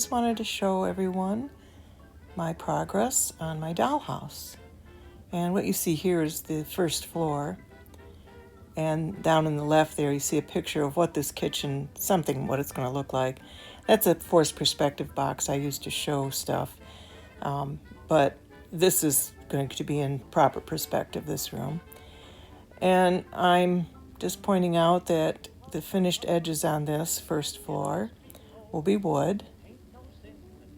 just wanted to show everyone my progress on my dollhouse. And what you see here is the first floor. And down in the left there, you see a picture of what this kitchen, what it's going to look like. That's a forced perspective box I use to show stuff. But this is going to be in proper perspective, this room. And I'm just pointing out that the finished edges on this first floor will be wood.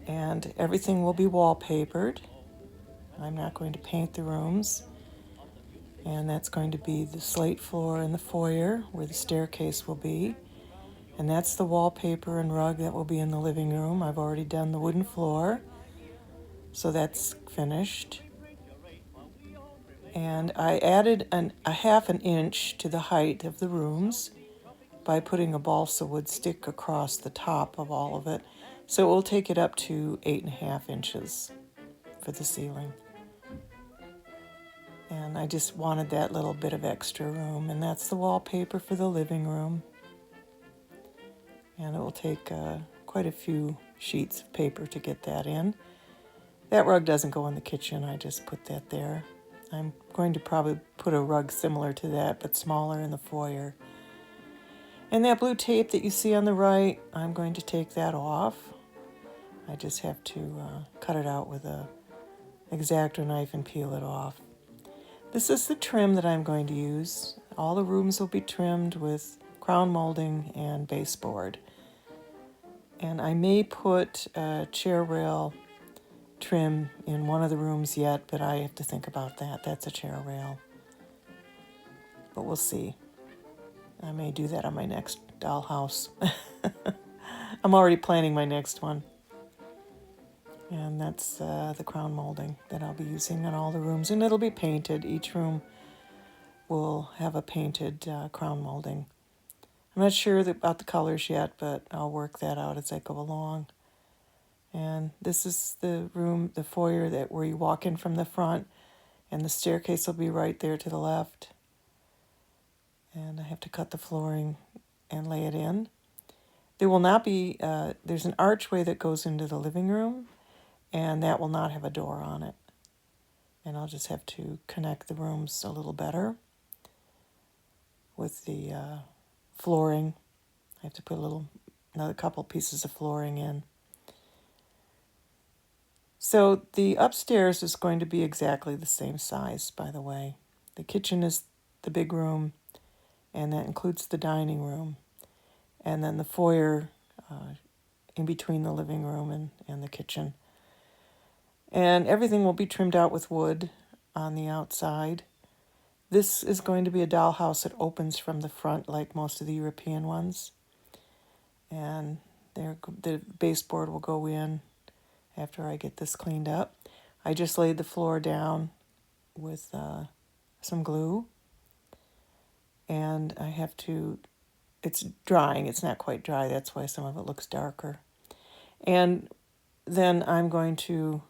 And everything will be wallpapered. I'm not going to paint the rooms. And that's going to be the slate floor in the foyer where the staircase will be. And that's the wallpaper and rug that will be in the living room. I've already done the wooden floor, so that's finished. And I added a half an inch to the height of the rooms by putting a balsa wood stick across the top of all of it. So it will take it up to 8.5 inches for the ceiling. And I just wanted that little bit of extra room. And that's the wallpaper for the living room. And it will take quite a few sheets of paper to get that in. That rug doesn't go in the kitchen. I just put that there. I'm going to probably put a rug similar to that, but smaller in the foyer. And that blue tape that you see on the right, I'm going to take that off. I just have to cut it out with a X-Acto knife and peel it off. This is the trim that I'm going to use. All the rooms will be trimmed with crown molding and baseboard. And I may put a chair rail trim in one of the rooms yet, but I have to think about that. That's a chair rail. But we'll see. I may do that on my next dollhouse. I'm already planning my next one. And that's the crown molding that I'll be using in all the rooms. And it'll be painted. Each room will have a painted crown molding. I'm not sure about the colors yet, but I'll work that out as I go along. And this is the room, the foyer where you walk in from the front. And the staircase will be right there to the left. And I have to cut the flooring and lay it in. There will not be, there's an archway that goes into the living room. And that will not have a door on it. And I'll just have to connect the rooms a little better with the flooring. I have to put another couple pieces of flooring in. So the upstairs is going to be exactly the same size, by the way. The kitchen is the big room, and that includes the dining room. And then the foyer in between the living room and the kitchen. And everything will be trimmed out with wood on the outside. This is going to be a dollhouse that opens from the front like most of the European ones. And the baseboard will go in after I get this cleaned up. I just laid the floor down with some glue. And I have to, it's drying. It's not quite dry. That's why some of it looks darker. And then I'm going to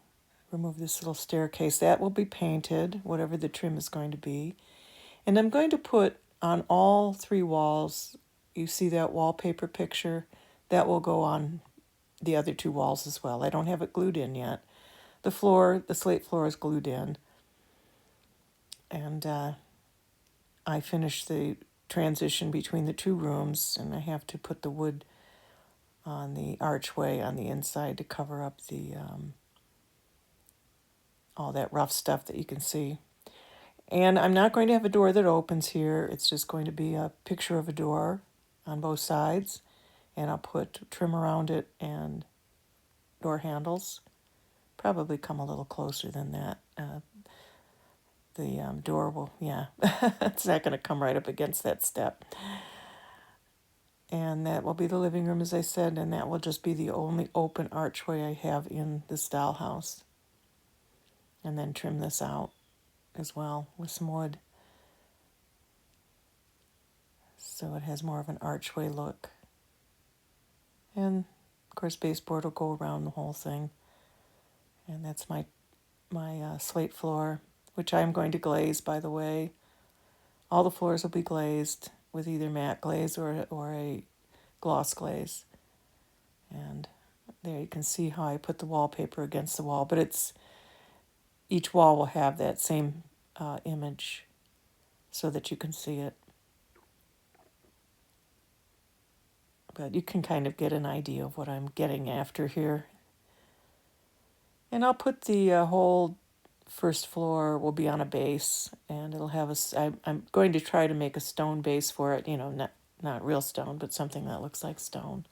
remove this little staircase. That will be painted, whatever the trim is going to be. And I'm going to put on all 3 walls, you see that wallpaper picture? That will go on the other 2 walls as well. I don't have it glued in yet. The slate floor is glued in. And I finished the transition between the 2 rooms, and I have to put the wood on the archway on the inside to cover up the all that rough stuff that you can see. And I'm not going to have a door that opens here. It's just going to be a picture of a door on both sides. And I'll put trim around it and door handles. Probably come a little closer than that. The door will, it's not going to come right up against that step. And that will be the living room, as I said, and that will just be the only open archway I have in this dollhouse. And then trim this out as well with some wood. So it has more of an archway look. And, of course, baseboard will go around the whole thing. And that's my slate floor, which I'm going to glaze, by the way. All the floors will be glazed with either matte glaze or a gloss glaze. And There you can see how I put the wallpaper against the wall, but each wall will have that same image so that you can see it. But you can kind of get an idea of what I'm getting after here. And I'll put the whole first floor will be on a base, and it'll have I'm going to try to make a stone base for it, not real stone, but something that looks like stone.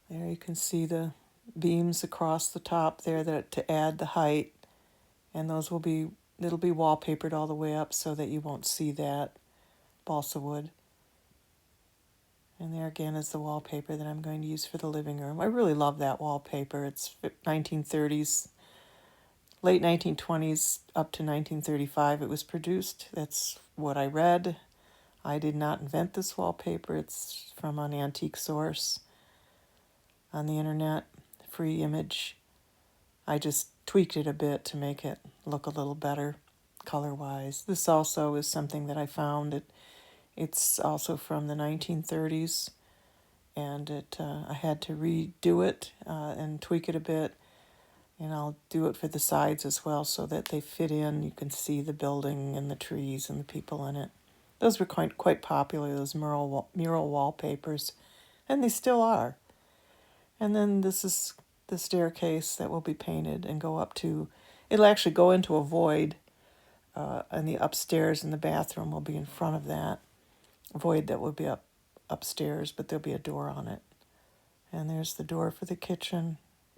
There you can see the beams across the top there that to add the height, and it'll be wallpapered all the way up so that you won't see that balsa wood. And there again is the wallpaper that I'm going to use for the living room. I really love that wallpaper. It's 1930s, late 1920s up to 1935 it was produced. That's what I read. I did not invent this wallpaper. It's from an antique source on the internet, free image. I just tweaked it a bit to make it look a little better color-wise. This also is something that I found. It's also from the 1930s, and I had to redo it and tweak it a bit, and I'll do it for the sides as well so that they fit in. You can see the building and the trees and the people in it. Those were quite popular, those mural wallpapers, and they still are. And then this is the staircase that will be painted and go up to, it'll actually go into a void, and the upstairs and the bathroom will be in front of that void that will be upstairs, but there'll be a door on it. And there's the door for the kitchen,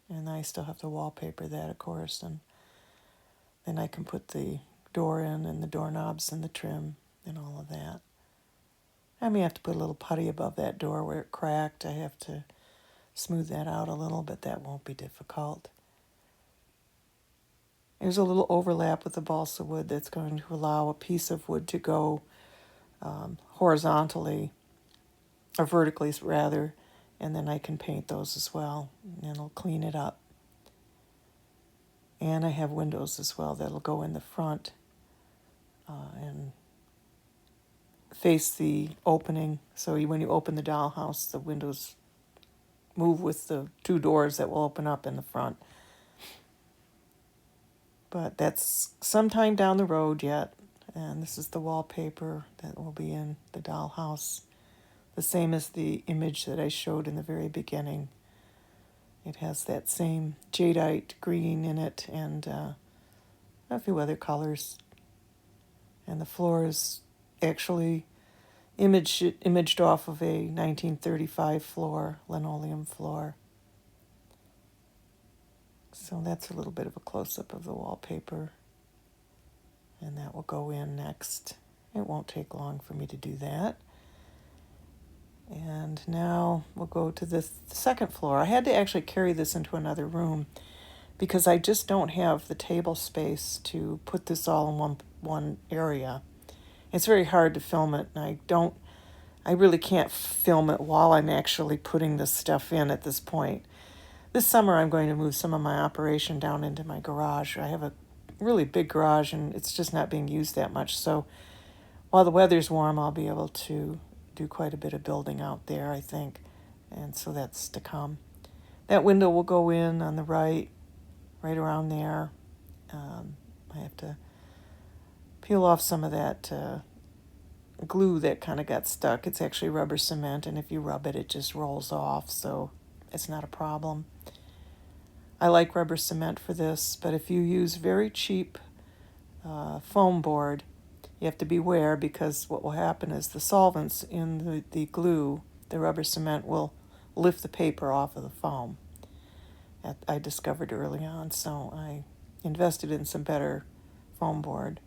and I still have to wallpaper that, of course, and then I can put the door in and the doorknobs and the trim and all of that. I may have to put a little putty above that door where it cracked. I have to smooth that out a little, but that won't be difficult. There's a little overlap with the balsa wood that's going to allow a piece of wood to go horizontally, or vertically rather, and then I can paint those as well, and it'll clean it up. And I have windows as well that'll go in the front and face the opening. So when you open the dollhouse, the windows move with the two doors that will open up in the front. But that's sometime down the road yet. And this is the wallpaper that will be in the dollhouse. The same as the image that I showed in the very beginning. It has that same jadeite green in it and a few other colors. And the floor is actually imaged off of a 1935 floor, linoleum floor. So that's a little bit of a close-up of the wallpaper. And that will go in next. It won't take long for me to do that. And now we'll go to the second floor. I had to actually carry this into another room because I just don't have the table space to put this all in one area. It's very hard to film it, and I really can't film it while I'm actually putting this stuff in at this point. This summer I'm going to move some of my operation down into my garage. I have a really big garage, and it's just not being used that much. So while the weather's warm, I'll be able to do quite a bit of building out there, I think. And so that's to come. That window will go in on the right around there. I have to peel off some of that glue that kind of got stuck. It's actually rubber cement, and if you rub it, it just rolls off, so it's not a problem. I like rubber cement for this, but if you use very cheap foam board, you have to beware because what will happen is the solvents in the glue, the rubber cement, will lift the paper off of the foam. I discovered early on, so I invested in some better foam board.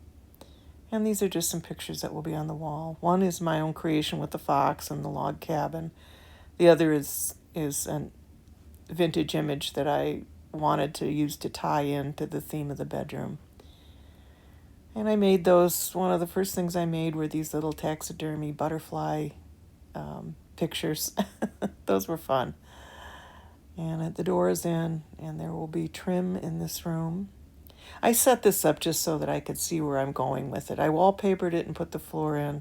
And these are just some pictures that will be on the wall. One is my own creation with the fox and the log cabin. The other is a vintage image that I wanted to use to tie in to the theme of the bedroom. And I made those. One of the first things I made were these little taxidermy butterfly pictures. Those were fun. And the door is in, and there will be trim in this room. I set this up just so that I could see where I'm going with it. I wallpapered it and put the floor in.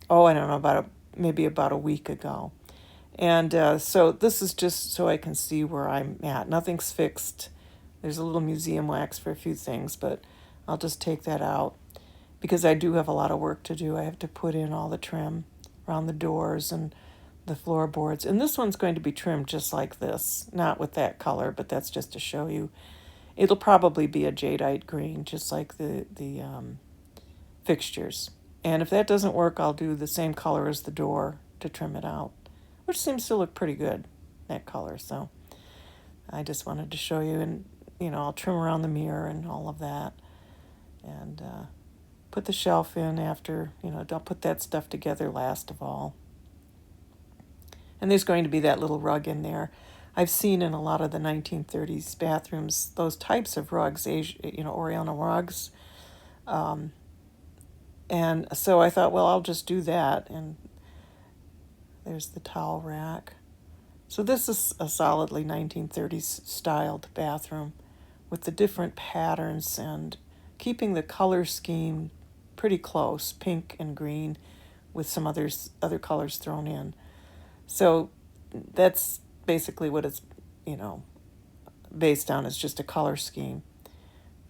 Oh, I don't know, about maybe about a week ago. And so this is just so I can see where I'm at. Nothing's fixed. There's a little museum wax for a few things, but I'll just take that out because I do have a lot of work to do. I have to put in all the trim around the doors and the floorboards. And this one's going to be trimmed just like this, not with that color, but that's just to show you. It'll probably be a jadeite green, just like the fixtures. And if that doesn't work, I'll do the same color as the door to trim it out, which seems to look pretty good, that color. So I just wanted to show you, and I'll trim around the mirror and all of that, and put the shelf in after, I'll put that stuff together last of all. And there's going to be that little rug in there. I've seen in a lot of the 1930s bathrooms those types of rugs, Oriental rugs. And so I thought, well, I'll just do that. And there's the towel rack. So this is a solidly 1930s styled bathroom with the different patterns and keeping the color scheme pretty close, pink and green, with some other colors thrown in. So that's basically what it's, based on, is just a color scheme,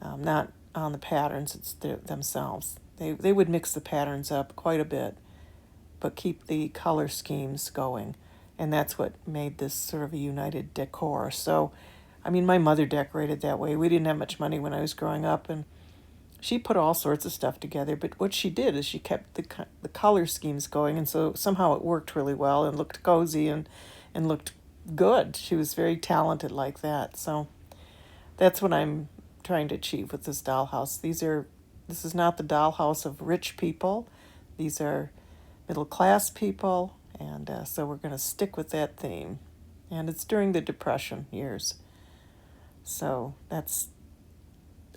not on the patterns. It's themselves. They would mix the patterns up quite a bit, but keep the color schemes going. And that's what made this sort of a united decor. So, my mother decorated that way. We didn't have much money when I was growing up, and she put all sorts of stuff together. But what she did is she kept the color schemes going, and so somehow it worked really well and looked cozy and looked good. She was very talented like that. So that's what I'm trying to achieve with this dollhouse. This is not the dollhouse of rich people. These are middle-class people, and so we're going to stick with that theme. And it's during the Depression years. So that's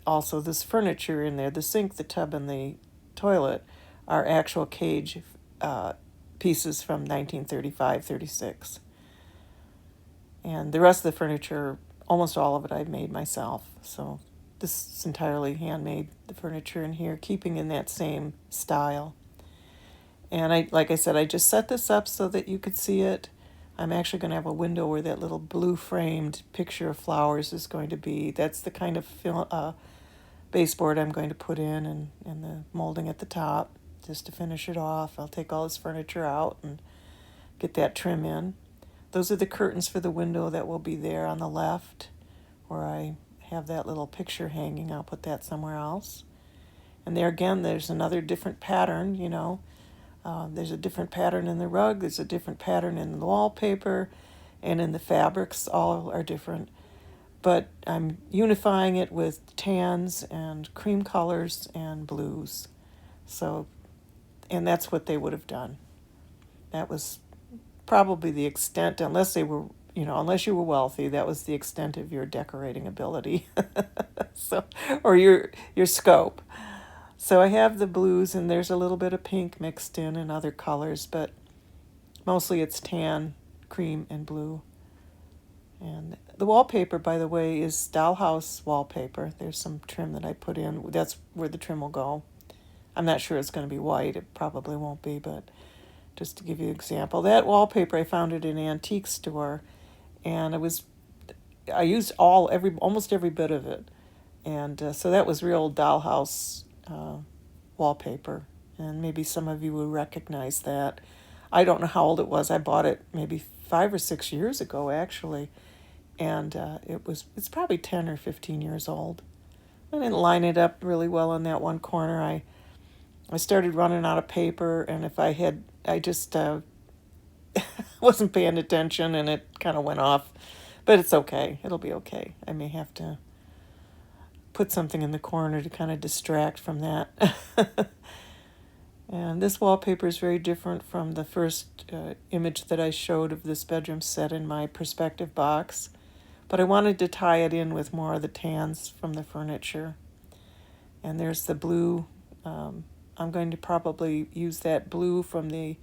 also this furniture in there. The sink, the tub, and the toilet are actual cage pieces from 1935-36. And the rest of the furniture, almost all of it, I've made myself. So this is entirely handmade, the furniture in here, keeping in that same style. And like I said, I just set this up so that you could see it. I'm actually going to have a window where that little blue framed picture of flowers is going to be. That's the kind of baseboard I'm going to put in, and the molding at the top just to finish it off. I'll take all this furniture out and get that trim in. Those are the curtains for the window that will be there on the left where I have that little picture hanging. I'll put that somewhere else. And there again, there's another different pattern, There's a different pattern in the rug. There's a different pattern in the wallpaper and in the fabrics. All are different. But I'm unifying it with tans and cream colors and blues. So, and that's what they would have done. That was probably the extent, unless you were wealthy, that was the extent of your decorating ability. So, or your scope. So I have the blues, and there's a little bit of pink mixed in and other colors, but mostly it's tan, cream, and blue. And the wallpaper, by the way, is Dollhouse wallpaper. There's some trim that I put in. That's where the trim will go. I'm not sure it's going to be white. It probably won't be, but just to give you an example. That wallpaper, I found it in an antique store, and I used almost every bit of it. And so that was real Dollhouse wallpaper, and maybe some of you will recognize that. I don't know how old it was. I bought it maybe 5 or 6 years ago, actually, and it's probably 10 or 15 years old. I didn't line it up really well in that one corner. I started running out of paper, and I just wasn't paying attention, and it kind of went off. But it's okay. It'll be okay. I may have to put something in the corner to kind of distract from that. And this wallpaper is very different from the first image that I showed of this bedroom set in my perspective box. But I wanted to tie it in with more of the tans from the furniture. And there's the blue. I'm going to probably use that blue from the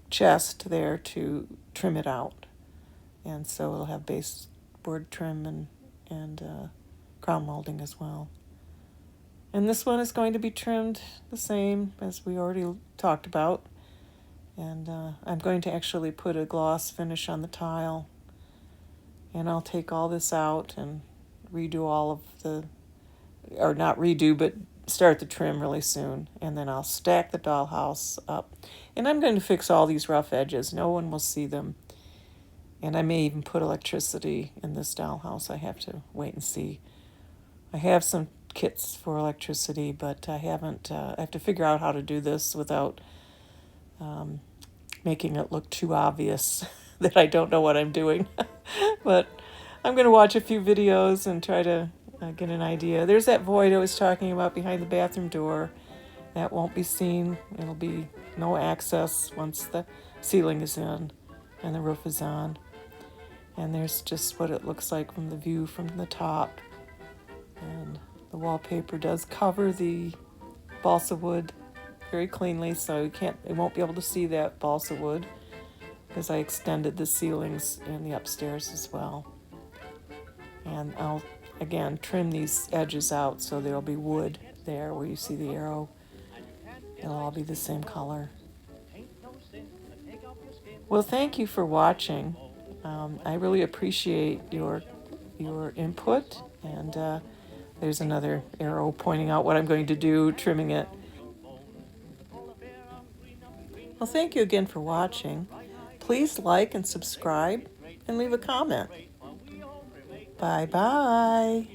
chest there to trim it out. And so it'll have baseboard trim and crown molding as well. And this one is going to be trimmed the same as we already talked about. And I'm going to actually put a gloss finish on the tile. And I'll take all this out and redo all of the, or not redo, but start the trim really soon. And then I'll stack the dollhouse up. And I'm going to fix all these rough edges. No one will see them. And I may even put electricity in this dollhouse. I have to wait and see. I have some kits for electricity, but I haven't, I have to figure out how to do this without making it look too obvious that I don't know what I'm doing. But I'm going to watch a few videos and try to get an idea. There's that void I was talking about behind the bathroom door. That won't be seen. It'll be no access once the ceiling is in and the roof is on. And there's just what it looks like from the view from the top. And the wallpaper does cover the balsa wood very cleanly, so you won't be able to see that balsa wood because I extended the ceilings in the upstairs as well. And I'll again trim these edges out so there'll be wood there where you see the arrow. It'll all be the same color. Well, thank you for watching. I really appreciate your input, and there's another arrow pointing out what I'm going to do, trimming it. Well, thank you again for watching. Please like and subscribe and leave a comment. Bye-bye.